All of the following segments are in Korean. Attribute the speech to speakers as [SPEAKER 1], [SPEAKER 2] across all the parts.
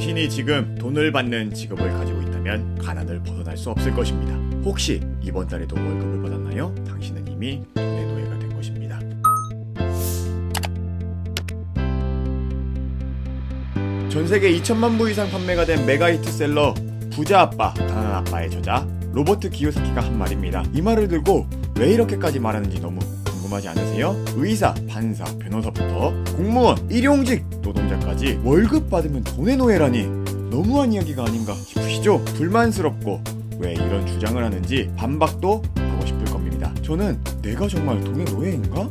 [SPEAKER 1] 당신이 지금 돈을 받는 직업을 가지고 있다면 가난을 벗어날 수 없을 것입니다. 혹시 이번 달에도 월급을 받았나요? 당신은 이미 돈의 노예가 된 것입니다. 전세계 2천만 부 이상 판매가 된 메가 히트셀러 부자 아빠, 가난한 아빠의 저자 로버트 기요사키가 한 말입니다. 이 말을 들고 왜 이렇게까지 말하는지 너무 궁금하지 않으세요? 의사, 판사, 변호사부터 공무원, 일용직 노동자까지 월급 받으면 돈의 노예라니 너무한 이야기가 아닌가 싶으시죠? 불만스럽고 왜 이런 주장을 하는지 반박도 하고 싶을 겁니다. 저는 내가 정말 돈의 노예인가?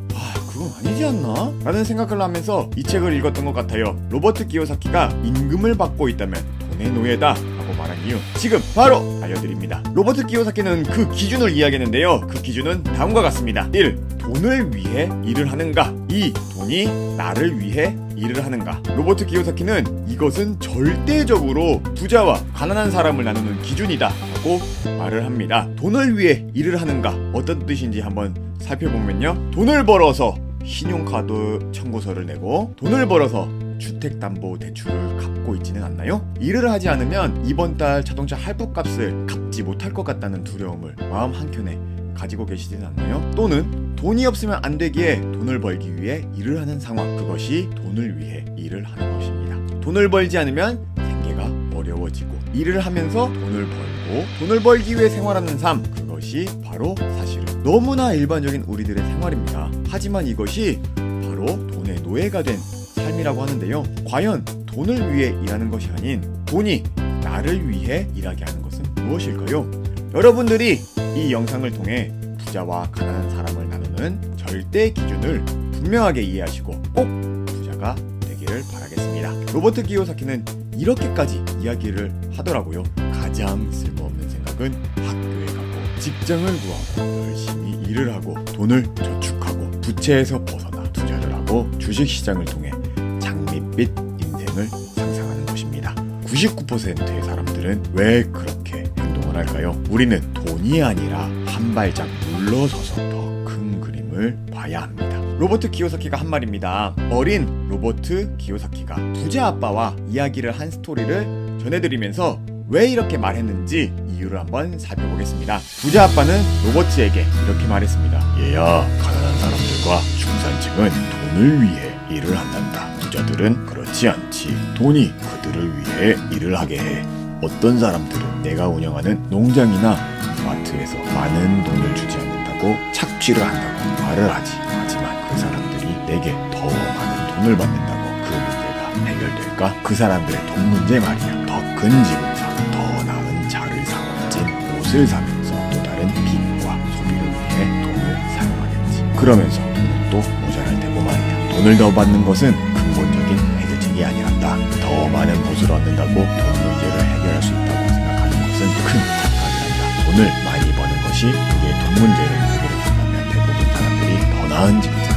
[SPEAKER 1] 그건 아니지 않나? 라는 생각을 하면서 이 책을 읽었던 것 같아요. 로버트 기요사키가 임금을 받고 있다면 돈의 노예다 라고 말한 이유 지금 바로 알려드립니다. 로버트 기요사키는 그 기준을 이야기했는데요. 그 기준은 다음과 같습니다. 1. 돈을 위해 일을 하는가? 2. 돈이 나를 위해 일을 하는가? 로버트 기요사키는 이것은 절대적으로 부자와 가난한 사람을 나누는 기준이다 라고 말을 합니다. 돈을 위해 일을 하는가? 어떤 뜻인지 한번 살펴보면요. 돈을 벌어서 신용카드 청구서를 내고 돈을 벌어서 주택담보대출을 갚고 있지는 않나요? 일을 하지 않으면 이번 달 자동차 할부값을 갚지 못할 것 같다는 두려움을 마음 한켠에 가지고 계시지는 않나요? 또는 돈이 없으면 안 되기에 돈을 벌기 위해 일을 하는 상황, 그것이 돈을 위해 일을 하는 것입니다. 돈을 벌지 않으면 생계가 어려워지고 일을 하면서 돈을 벌고 돈을 벌기 위해 생활하는 삶, 그것이 바로 사실은 너무나 일반적인 우리들의 생활입니다. 하지만 이것이 바로 돈의 노예가 된 삶이라고 하는데요. 과연 돈을 위해 일하는 것이 아닌 돈이 나를 위해 일하게 하는 것은 무엇일까요? 여러분들이 이 영상을 통해 부자와 가난한 사람을 나누는 절대 기준을 분명하게 이해하시고 꼭 부자가 되기를 바라겠습니다. 로버트 기요사키는 이렇게까지 이야기를 하더라고요. 가장 쓸모없는 생각은 학교에 가고 직장을 구하고 열심히 일을 하고 돈을 저축하고 부채에서 벗어나 투자를 하고 주식시장을 통해 장밋빛 인생을 상상하는 것입니다. 99%의 사람들은 왜 그렇게 행동을 할까요? 우리는 돈이 아니라 한 발짝 물러서서 더 큰 그림을 봐야 합니다. 로버트 기요사키가 한 말입니다. 어린 로버트 기요사키가 부자 아빠와 이야기를 한 스토리를 전해드리면서 왜 이렇게 말했는지 이유를 한번 살펴보겠습니다. 부자 아빠는 로버트에게 이렇게 말했습니다. 얘야, 가난한 사람들과 중산층은 돈을 위해 일을 한단다. 부자들은 그렇지 않지. 돈이 그들을 위해 일을 하게 해. 어떤 사람들은 내가 운영하는 농장이나 마트에서 많은 돈을 주지 않는다고 착취를 한다고 말을 하지. 하지만 그 사람들이 내게 더 많은 돈을 받는다고 그 문제가 해결될까? 그 사람들의 돈 문제 말이야. 더 큰 집을 사, 더 나은 차를 사, 멋진 옷을 사면서 또 다른 빚과 소비를 위해 돈을 사용하겠지. 그러면서 돈은 또 모자랄 테고 말이야. 돈을 더 받는 것은 근본적인 해결책이 아니란다. 더 많은 보수를 얻는다고 돈 문제를 해결할 수 있다고 생각하는 것은 큰 착각이란다. 돈을 많이 버는 것이 우리의 돈 문제를 해결해 준다면 대부분 사람들이 더 나은 직장,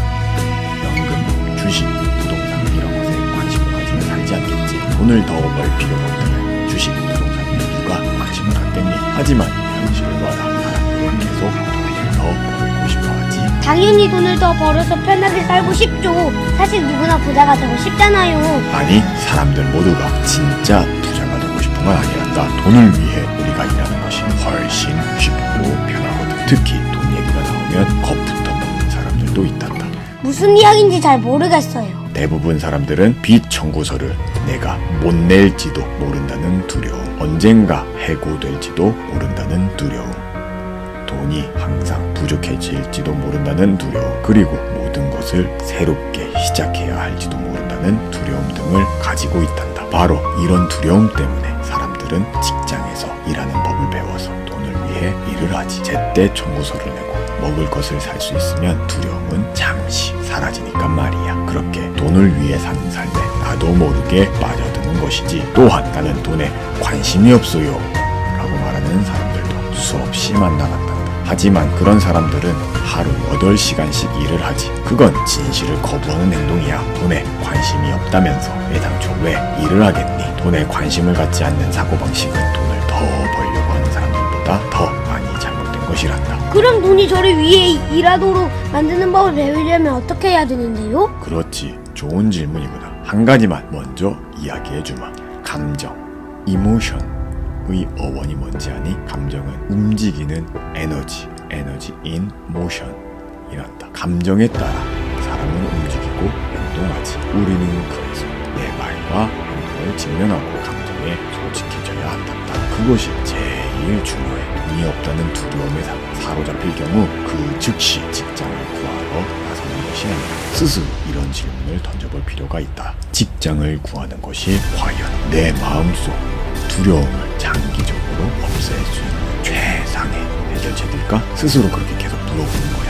[SPEAKER 1] 연금, 주식, 부동산 이런 것에 관심을 가지며 살지 않겠지. 돈을 더 벌 필요가 없다면 주식, 부동산에 누가 관심을 갖겠니? 하지만 현실을 봐라. 사람들은 계속 돈을 더 벌고 싶어하지.
[SPEAKER 2] 당연히 돈을 더 벌어서 편하게 살고 싶죠. 사실 누구나 부자가 되고 싶잖아요.
[SPEAKER 1] 아니, 사람들 모두가 진짜 부자가 되고 싶은 건 아니란다. 돈을 위해 우리가 일하는 것이 훨씬 쉽고 편하거든. 특히 돈 얘기가 나오면 겁부터 먹는 사람들도 있단다.
[SPEAKER 2] 무슨 이야기인지 잘 모르겠어요.
[SPEAKER 1] 대부분 사람들은 빚 청구서를 내가 못 낼지도 모른다는 두려움, 언젠가 해고될지도 모른다는 두려움, 돈이 항상 부족해질지도 모른다는 두려움, 그리고 모든 것을 새롭게 시작해야 할지도 모른다는 두려움 등을 가지고 있단다. 바로 이런 두려움 때문에 사람들은 직장에서 일하는 법을 배워서 돈을 위해 일을 하지. 제때 청구서를 내고 먹을 것을 살 수 있으면 두려움은 잠시 사라지니까 말이야. 그렇게 돈을 위해 사는 삶에 나도 모르게 빠져드는 것이지. 또한 나는 돈에 관심이 없어요 라고 말하는 사람들도 수없이 만나봤단다. 하지만 그런 사람들은 하루 8시간씩 일을 하지. 그건 진실을 거부하는 행동이야. 돈에 관심이 없다면서 애당초 왜 일을 하겠니? 돈에 관심을 갖지 않는 사고방식은 돈을 더 벌려고 하는 사람들보다 더 많이 잘못된 것이란다.
[SPEAKER 2] 그럼 돈이 저를 위해 일하도록 만드는 법을 배우려면 어떻게 해야 되는데요?
[SPEAKER 1] 그렇지, 좋은 질문이구나. 한 가지만 먼저 이야기해주마. 감정, 이모션의 어원이 뭔지 아니? 감정은 움직이는 에너지, 에너지 인 모션 이란다. 감정에 따라 사람은 움직이고 행동하지. 우리는 그래서 내 말과 행동을 직면하고 감정에 솔직해져야 한다. 그것이 제일 중요해. 돈이 없다는 두려움에 사로잡힐 경우 그 즉시 직장을 구하러 나서는 것이 아니라 스스로 이런 질문을 던져볼 필요가 있다. 직장을 구하는 것이 과연 내 마음속 두려움을 장기적으로 없앨 수 있는 최상의 해결책일까? 스스로 그렇게 계속 물어보는 거야.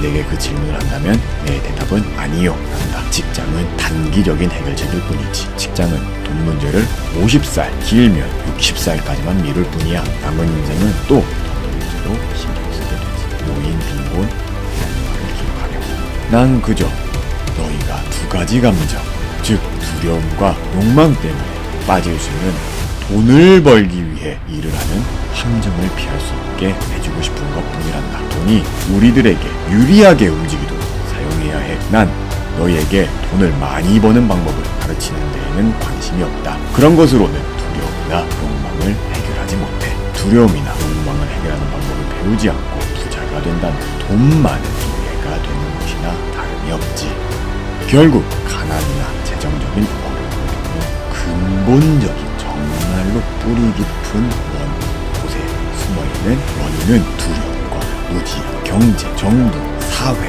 [SPEAKER 1] 내게 그 질문을 한다면 내 대답은 아니요 한다. 직장은 단기적인 해결책일 뿐이지. 직장은 돈 문제를 50살, 길면 60살까지만 미룰 뿐이야. 남은 인생은 또 돈 문제로 신경 쓰게 되지. 노인, 빈곤, 이라는 말을 기억하려고. 난 그저 너희가 두 가지 감정, 즉 두려움과 욕망 때문에 빠질 수 있는 돈을 벌기 위해 일을 하는 함정을 피할 수 없게 해주고 싶은 것뿐이란다. 돈이 우리들에게 유리하게 움직이도록 사용해야 해. 난 너희에게 돈을 많이 버는 방법을 가르치는 데에는 관심이 없다. 그런 것으로는 두려움이나 욕망을 해결하지 못해. 두려움이나 욕망을 해결하는 방법을 배우지 않고 부자가 된다면 돈 많은 노예가 되는 것이나 다름이 없지. 결국 가난이나 재정적인 어려움은 근본적인 정말로 뿌리 깊은 곳에 숨어있는 원인은 두려움과 무지, 경제, 정부, 사회,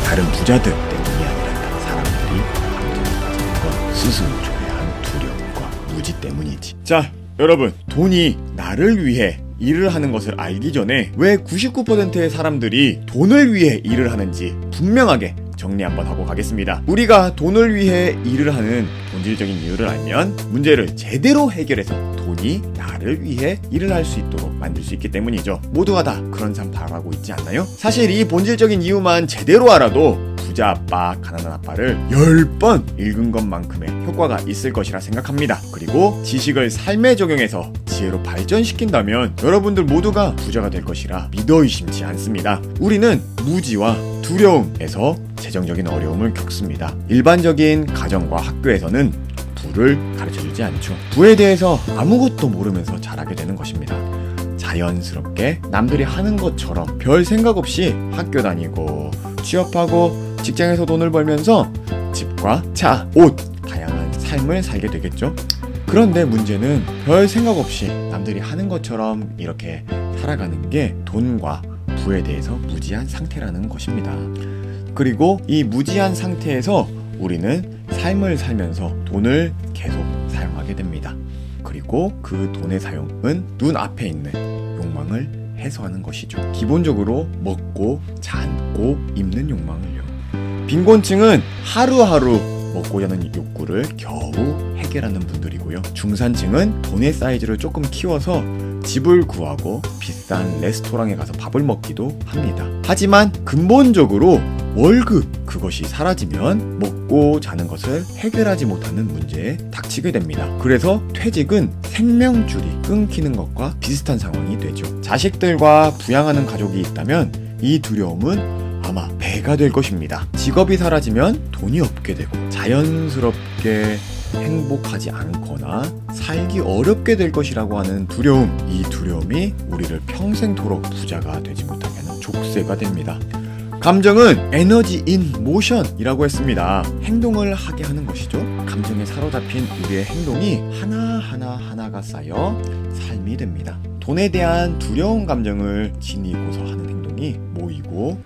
[SPEAKER 1] 다른 부자들 때문이 아니란다. 사람들이 감정을 가지는 건 스스로 초래한 두려움과 무지 때문이지. 자, 여러분, 돈이 나를 위해 일을 하는 것을 알기 전에 왜 99%의 사람들이 돈을 위해 일을 하는지 분명하게 정리 한번 하고 가겠습니다. 우리가 돈을 위해 일을 하는 본질적인 이유를 알면 문제를 제대로 해결해서 돈이 나를 위해 일을 할 수 있도록 만들 수 있기 때문이죠. 모두가 다 그런 삶 바라고 있지 않나요? 사실 이 본질적인 이유만 제대로 알아도 부자 아빠, 가난한 아빠를 10번 읽은 것만큼의 효과가 있을 것이라 생각합니다. 그리고 지식을 삶에 적용해서 지혜로 발전시킨다면 여러분들 모두가 부자가 될 것이라 믿어 의심치 않습니다. 우리는 무지와 두려움에서 재정적인 어려움을 겪습니다. 일반적인 가정과 학교에서는 부를 가르쳐주지 않죠. 부에 대해서 아무것도 모르면서 자라게 되는 것입니다. 자연스럽게 남들이 하는 것처럼 별 생각 없이 학교 다니고 취업하고 직장에서 돈을 벌면서 집과 차, 옷, 다양한 삶을 살게 되겠죠. 그런데 문제는 별 생각 없이 남들이 하는 것처럼 이렇게 살아가는 게 돈과 부에 대해서 무지한 상태라는 것입니다. 그리고 이 무지한 상태에서 우리는 삶을 살면서 돈을 계속 사용하게 됩니다. 그리고 그 돈의 사용은 눈앞에 있는 욕망을 해소하는 것이죠. 기본적으로 먹고 자고 입는 욕망을요. 빈곤층은 하루하루 먹고 자는 욕구를 겨우 해결하는 분들이고요. 중산층은 돈의 사이즈를 조금 키워서 집을 구하고 비싼 레스토랑에 가서 밥을 먹기도 합니다. 하지만 근본적으로 월급 그것이 사라지면 먹고 자는 것을 해결하지 못하는 문제에 닥치게 됩니다. 그래서 퇴직은 생명줄이 끊기는 것과 비슷한 상황이 되죠. 자식들과 부양하는 가족이 있다면 이 두려움은 아마 배가 될 것입니다. 직업이 사라지면 돈이 없게 되고 자연스럽게 행복하지 않거나 살기 어렵게 될 것이라고 하는 두려움, 이 두려움이 우리를 평생토록 부자가 되지 못하게 하는 족쇄가 됩니다. 감정은 에너지 인 모션이라고 했습니다. 행동을 하게 하는 것이죠. 감정에 사로잡힌 우리의 행동이 하나가 쌓여 삶이 됩니다. 돈에 대한 두려운 감정을 지니고서 하는 행동이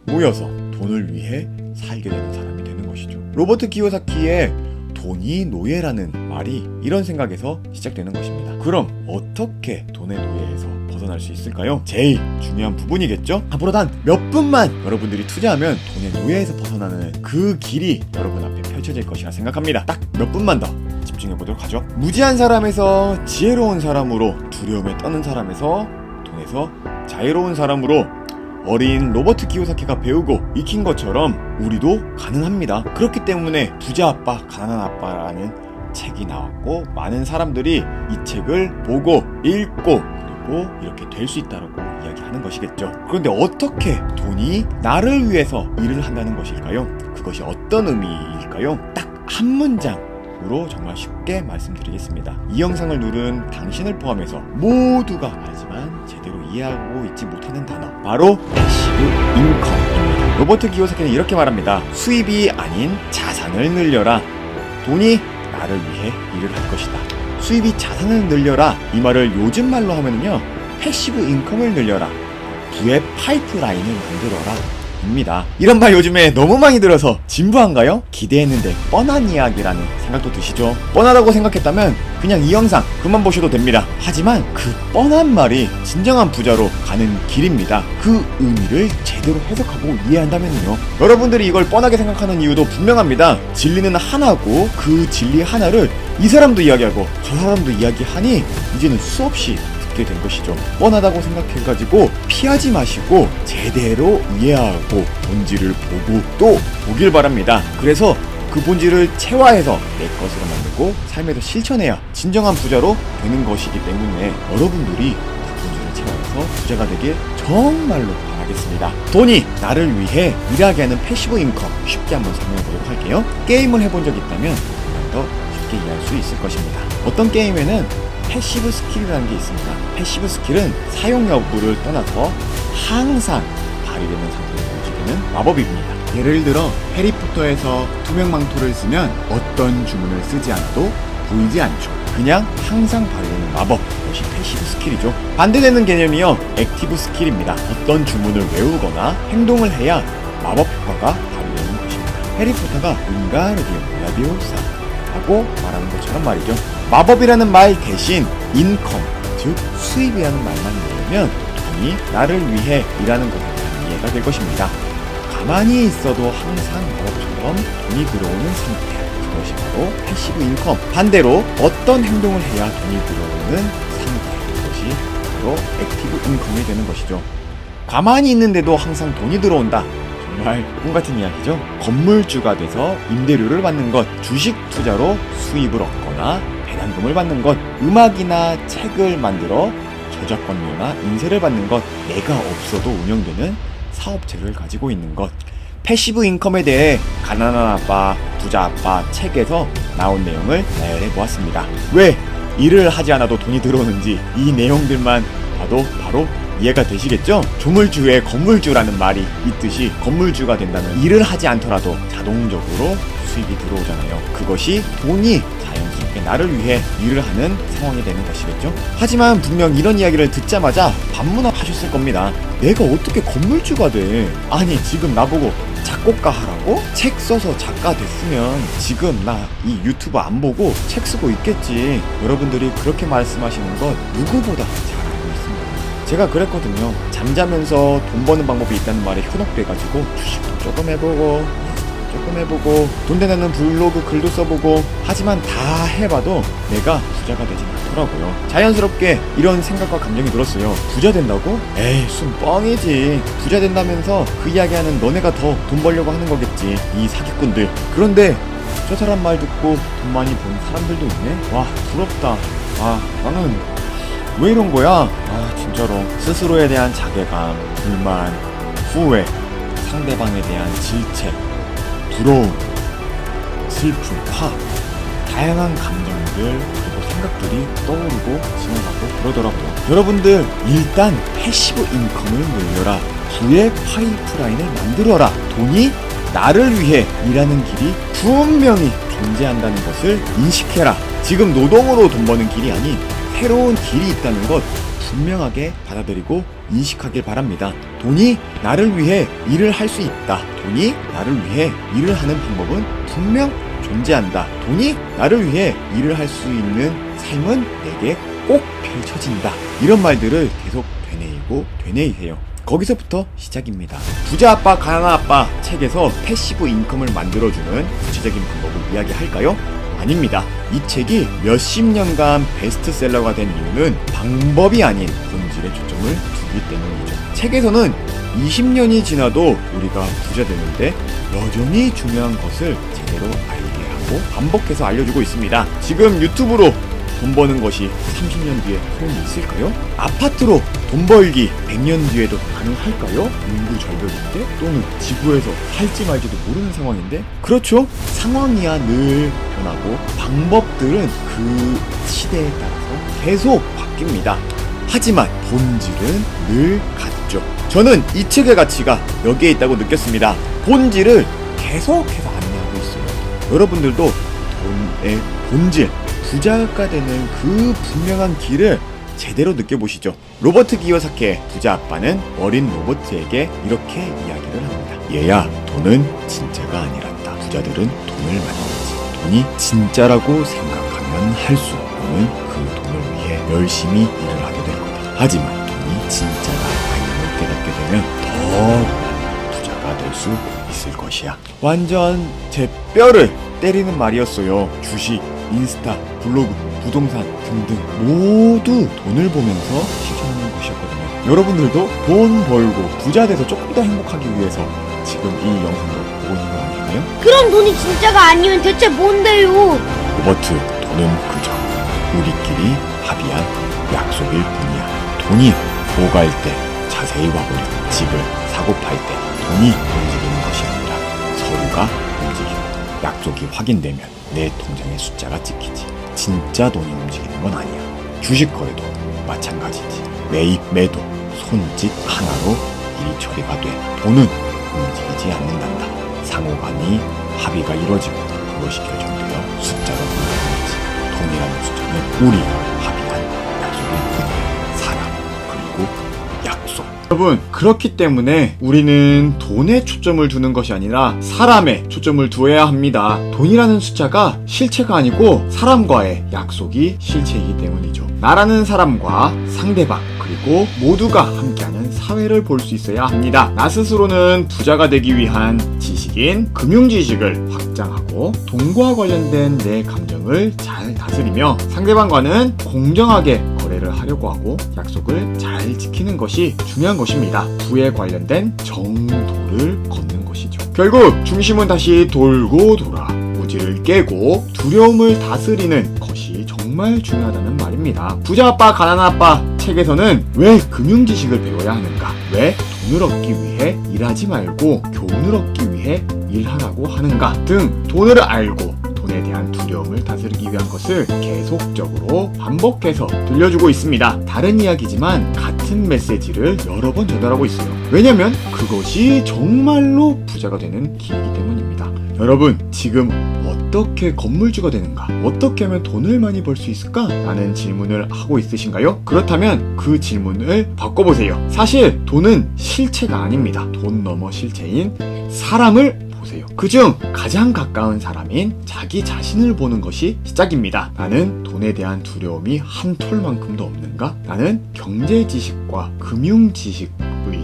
[SPEAKER 1] 모여서 돈을 위해 살게 되는 사람이 되는 것이죠. 로버트 키요사키의 돈이 노예라는 말이 이런 생각에서 시작되는 것입니다. 그럼 어떻게 돈의 노예에서 벗어날 수 있을까요? 제일 중요한 부분이겠죠? 앞으로 단 몇 분만 여러분들이 투자하면 돈의 노예에서 벗어나는 그 길이 여러분 앞에 펼쳐질 것이라 생각합니다. 딱 몇 분만 더 집중해보도록 하죠. 무지한 사람에서 지혜로운 사람으로, 두려움에 떠는 사람에서 돈에서 자유로운 사람으로 어린 로버트 키요사키가 배우고 익힌 것처럼 우리도 가능합니다. 그렇기 때문에 부자 아빠, 가난한 아빠라는 책이 나왔고 많은 사람들이 이 책을 보고 읽고 그리고 이렇게 될 수 있다고 이야기하는 것이겠죠. 그런데 어떻게 돈이 나를 위해서 일을 한다는 것일까요? 그것이 어떤 의미일까요? 딱 한 문장 식으로 정말 쉽게 말씀드리겠습니다. 이 영상을 누른 당신을 포함해서 모두가 알지만 제대로 이해하고 있지 못하는 단어, 바로 패시브 인컴입니다. 로버트 기요사키는 이렇게 말합니다. 수입이 아닌 자산을 늘려라. 돈이 나를 위해 일을 할 것이다. 수입이 자산을 늘려라, 이 말을 요즘 말로 하면요, 패시브 인컴을 늘려라, 부의 파이프라인을 만들어라 입니다. 이런 말 요즘에 너무 많이 들어서 진부한가요? 기대했는데 뻔한 이야기라는 생각도 드시죠? 뻔하다고 생각했다면 그냥 이 영상 그만 보셔도 됩니다. 하지만 그 뻔한 말이 진정한 부자로 가는 길입니다. 그 의미를 제대로 해석하고 이해한다면요, 여러분들이 이걸 뻔하게 생각하는 이유도 분명합니다. 진리는 하나고 그 진리 하나를 이 사람도 이야기하고 저 사람도 이야기하니 이제는 수없이 듣게 된 것이죠. 뻔하다고 생각해가지고 피하지 마시고 제대로 이해하고 본질을 보고 또 보길 바랍니다. 그래서 그 본질을 체화해서 내 것으로 만들고 삶에서 실천해야 진정한 부자로 되는 것이기 때문에 여러분들이 그 본질을 체화해서 부자가 되길 정말로 바라겠습니다. 돈이 나를 위해 일하게 하는 패시브 인컴, 쉽게 한번 설명해 보도록 할게요. 게임을 해본 적 있다면 조금 더 쉽게 이해할 수 있을 것입니다. 어떤 게임에는 패시브 스킬이라는 게 있습니다. 패시브 스킬은 사용 여부를 떠나서 항상 발휘되는 상태에서 움직이는 마법입니다. 예를 들어 해리포터에서 투명망토를 쓰면 어떤 주문을 쓰지 않아도 보이지 않죠. 그냥 항상 발휘되는 마법, 이것이 패시브 스킬이죠. 반대되는 개념이요, 액티브 스킬입니다. 어떤 주문을 외우거나 행동을 해야 마법 효과가 발휘되는 것입니다. 해리포터가 윙가르디움 라비오사 라고 말하는 것처럼 말이죠. 마법이라는 말 대신 인컴, 즉 수입이라는 말만 넣으면 돈이 나를 위해 일하는 것에 대한 이해가 될 것입니다. 가만히 있어도 항상 마법처럼 돈이 들어오는 상태, 그것이 바로 패시브 인컴. 반대로 어떤 행동을 해야 돈이 들어오는 상태, 그것이 바로 액티브 인컴이 되는 것이죠. 가만히 있는데도 항상 돈이 들어온다, 정말 꿈같은 이야기죠. 건물주가 돼서 임대료를 받는 것, 주식 투자로 수입을 얻거나 배당금을 받는 것, 음악이나 책을 만들어 저작권료나 인세를 받는 것, 내가 없어도 운영되는 사업체를 가지고 있는 것. 패시브 인컴에 대해 가난한 아빠, 부자 아빠 책에서 나온 내용을 나열해 보았습니다. 왜 일을 하지 않아도 돈이 들어오는지 이 내용들만 봐도 바로 이해가 되시겠죠? 조물주의 건물주라는 말이 있듯이 건물주가 된다면 일을 하지 않더라도 자동적으로 수입이 들어오잖아요. 그것이 돈이 자연스럽게 나를 위해 일을 하는 상황이 되는 것이겠죠? 하지만 분명 이런 이야기를 듣자마자 반문하셨을 겁니다. 내가 어떻게 건물주가 돼? 아니, 지금 나보고 작곡가 하라고? 책 써서 작가 됐으면 지금 나 이 유튜브 안 보고 책 쓰고 있겠지. 여러분들이 그렇게 말씀하시는 것 누구보다 잘 알고 있습니다. 제가 그랬거든요. 잠자면서 돈 버는 방법이 있다는 말에 현혹돼가지고 주식도 조금 해보고 돈 되는 블로그 글도 써보고, 하지만 다 해봐도 내가 부자가 되진 않더라고요. 자연스럽게 이런 생각과 감정이 들었어요. 부자 된다고? 에이, 순 뻥이지. 부자 된다면서 그 이야기하는 너네가 더 돈 벌려고 하는 거겠지, 이 사기꾼들. 그런데 저 사람 말 듣고 돈 많이 번 사람들도 있네. 와, 부럽다. 아, 나는 왜 이런 거야? 아, 진짜로 스스로에 대한 자괴감, 불만, 후회, 상대방에 대한 질책, 부러움, 슬픔, 화, 다양한 감정들 그리고 생각들이 떠오르고 지나가고 그러더라고요. 여러분들 일단 패시브 인컴을 늘려라. 부의 파이프라인을 만들어라. 돈이 나를 위해 일하는 길이 분명히 존재한다는 것을 인식해라. 지금 노동으로 돈 버는 길이 아닌 새로운 길이 있다는 것 분명하게 받아들이고 인식하길 바랍니다. 돈이 나를 위해 일을 할 수 있다. 돈이 나를 위해 일을 하는 방법은 분명 존재한다. 돈이 나를 위해 일을 할 수 있는 삶은 내게 꼭 펼쳐진다. 이런 말들을 계속 되뇌이세요. 거기서부터 시작입니다. 부자 아빠 가난한 아빠 책에서 패시브 인컴을 만들어주는 구체적인 방법을 이야기할까요? 아닙니다. 이 책이 몇십 년간 베스트셀러가 된 이유는 방법이 아닌 본질에 초점을 두기 때문이죠. 책에서는 20년이 지나도 우리가 부자 되는데 여전히 중요한 것을 제대로 알게 하고 반복해서 알려주고 있습니다. 지금 유튜브로 돈 버는 것이 30년 뒤에 소용이 있을까요? 아파트로 돈 벌기 100년 뒤에도 가능할까요? 인구 절벽인데? 또는 지구에서 살지 말지도 모르는 상황인데? 그렇죠. 상황이야 늘 변하고 방법들은 그 시대에 따라서 계속 바뀝니다. 하지만 본질은 늘 같죠. 저는 이 책의 가치가 여기에 있다고 느꼈습니다. 본질을 계속해서 안내하고 있어요. 여러분들도 돈의 본질, 부자가 되는 그 분명한 길을 제대로 느껴보시죠. 로버트 기요사키의 부자 아빠는 어린 로버트에게 이렇게 이야기를 합니다. 얘야, 돈은 진짜가 아니란다. 부자들은 돈을 만들지. 돈이 진짜라고 생각하면 할수록 너는 그 돈을 위해 열심히 일을 하게 될 거다. 하지만 돈이 진짜가 아님을 깨닫게 되면 더 부자가 될 수 있을 것이야. 완전 제 뼈를 때리는 말이었어요. 주식, 인스타, 블로그, 부동산 등등 모두 돈을 보면서 실천하는 것이었거든요. 여러분들도 돈 벌고 부자 돼서 조금 더 행복하기 위해서 지금 이 영상을 보고 있는 거 아닐까요?
[SPEAKER 2] 그럼 돈이 진짜가 아니면 대체 뭔데요?
[SPEAKER 1] 로버트, 돈은 그저 우리끼리 합의한 약속일 뿐이야. 돈이 오갈 때 자세히 와보렴. 집을 사고 팔 때 돈이 움직이는 것이 아니라 서류가 움직이고 약속이 확인되면 내 통장의 숫자가 찍히지. 진짜 돈이 움직이는 건 아니야. 주식 거래도 마찬가지지. 매입, 매도, 손짓 하나로 일이 처리가 돼. 돈은 움직이지 않는단다. 상호간이 합의가 이루어지고 그것이 결정되어 숫자로 불러지지. 돈이라는 숫자는 우리가 합의한 약속일 뿐이야. 사람, 그리고 약속. 여러분, 그렇기 때문에 우리는 돈에 초점을 두는 것이 아니라 사람에 초점을 두어야 합니다. 돈이라는 숫자가 실체가 아니고 사람과의 약속이 실체이기 때문이죠. 나라는 사람과 상대방 그리고 모두가 함께하는 사회를 볼 수 있어야 합니다. 나 스스로는 부자가 되기 위한 지식인 금융지식을 확장하고 돈과 관련된 내 감정을 잘 다스리며 상대방과는 공정하게 거래를 하려고 하고 약속을 잘 지키는 것이 중요한 것입니다. 부에 관련된 정도를 걷는 것이죠. 결국 중심은 다시 돌고 돌아 무지를 깨고 두려움을 다스리는 것이 정말 중요하다는 말입니다. 부자 아빠 가난한 아빠 책에서는 왜 금융 지식을 배워야 하는가? 왜 돈을 얻기 위해 일하지 말고 교훈을 얻기 위해 일하라고 하는가? 등 돈을 알고 돈에 대한 두려움을 다스리기 위한 것을 계속적으로 반복해서 들려주고 있습니다. 다른 이야기지만 같은 메시지를 여러 번 전달하고 있어요. 왜냐면 그것이 정말로 부자가 되는 길이기 때문입니다. 여러분, 지금 어떻게 건물주가 되는가? 어떻게 하면 돈을 많이 벌 수 있을까? 라는 질문을 하고 있으신가요? 그렇다면 그 질문을 바꿔보세요. 사실 돈은 실체가 아닙니다. 돈 넘어 실체인 사람을 보세요. 그중 가장 가까운 사람인 자기 자신을 보는 것이 시작입니다. 나는 돈에 대한 두려움이 한 톨만큼도 없는가? 나는 경제 지식과 금융 지식의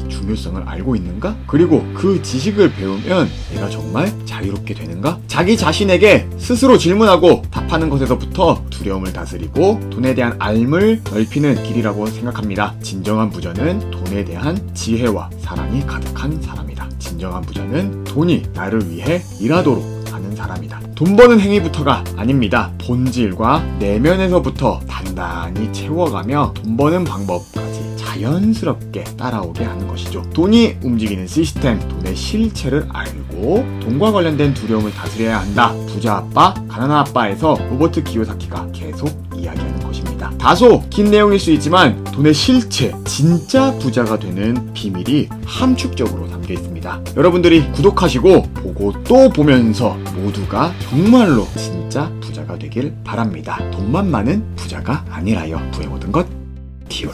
[SPEAKER 1] 중요성을 알고 있는가? 그리고 그 지식을 배우면 내가 정말 자유롭게 되는가? 자기 자신에게 스스로 질문하고 답하는 것에서부터 두려움을 다스리고 돈에 대한 알을 넓히는 길이라고 생각합니다. 진정한 부자는 돈에 대한 지혜와 사랑이 가득한 사람이다. 진정한 부자는 돈이 나를 위해 일하도록 하는 사람이다. 돈 버는 행위부터가 아닙니다. 본질과 내면에서부터 단단히 채워가며 돈 버는 방법까지 자연스럽게 따라오게 하는 것이죠. 돈이 움직이는 시스템, 돈의 실체를 알고 돈과 관련된 두려움을 다스려야 한다. 부자 아빠, 가난한 아빠에서 로버트 기요사키가 계속 이야기하는 것입니다. 다소 긴 내용일 수 있지만 돈의 실체, 진짜 부자가 되는 비밀이 함축적으로 담겨 있습니다. 여러분들이 구독하시고 보고 또 보면서 모두가 정말로 진짜 부자가 되길 바랍니다. 돈만 많은 부자가 아니라요. 부의 모든 것 디올.